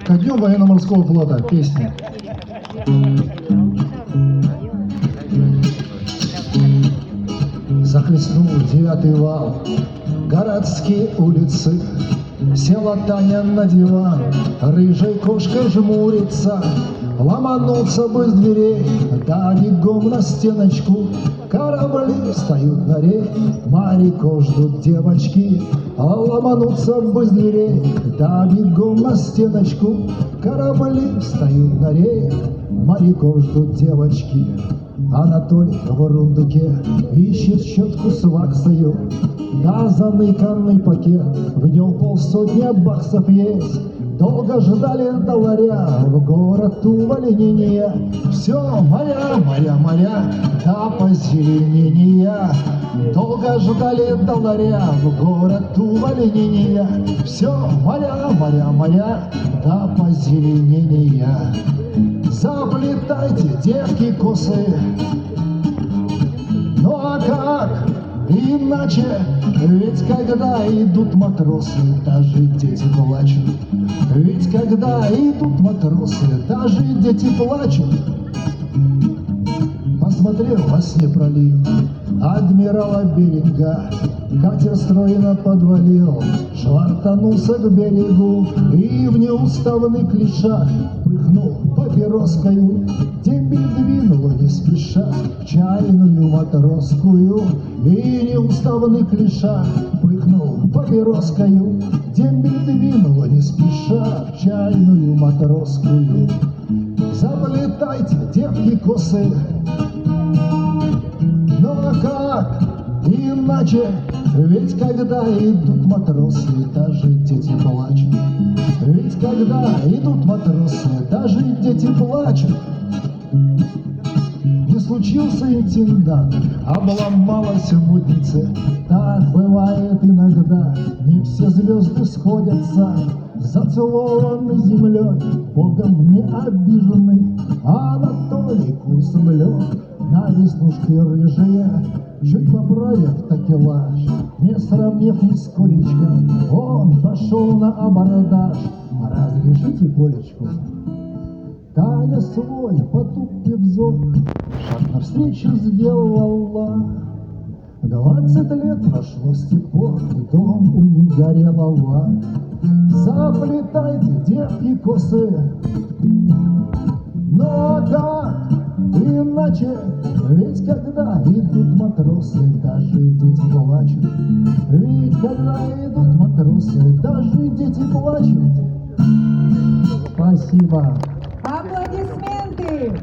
Ко дню военно-морского флота песня. Захлестнул 9-й вал городские улицы. Села Таня на диван, рыжей кошкой жмурится. Ломануться бы с дверей, да бегом на стеночку. Корабли встают на рейд, моряков ждут девочки. Ломануться бы с дверей, да бегом на стеночку. Корабли встают на рейд, моряков ждут девочки. Анатолий в рундуке ищет щетку с ваксою. Да заныканный пакет, в нем 500 баксов есть. Долго ждали долларя в город увольнения. Все моря, моря, моря, да позеленения. Долго ждали долларя в город увольнения. Все моря, моря, моря, да позеленения. Заплетайте, девки, косы. Ну а как иначе? Ведь когда идут матросы, даже дети плачут. Ведь когда идут матросы, даже дети плачут. Посмотрел во сне пролив адмирала Беринга. Катер стройно подвалил, швартанулся к берегу и в неуставных клишах пыхнул папироскою. Дембель двинула не спеша в чайную матросскую и неуставных клишах пыхнул папироскою. Дембель двинула не спеша в чайную матросскую. Заплетайте, девки, косы. Ну а как иначе? Ведь когда идут матросы, даже дети плачут. Ведь когда идут матросы, даже дети плачут. Не случился интендант, обломалась мутница. Так бывает иногда, не все звезды сходятся. Зацелованный землей, Богом не обиженный, Анатолий курс влек на веснушки рыжие. Чуть поправив такелаж, не сравнив нисколечко, он пошел на абордаж. Разрешите колечку? Таня свой потупный взор шаг навстречу сделала. 20 лет прошло с тех пор, дом у них горелого. Заплетайте, девки, косы. Но как иначе? Ведь когда идут матросы, даже дети плачут. Ведь когда идут матросы, даже дети плачут. Спасибо. Аплодисменты!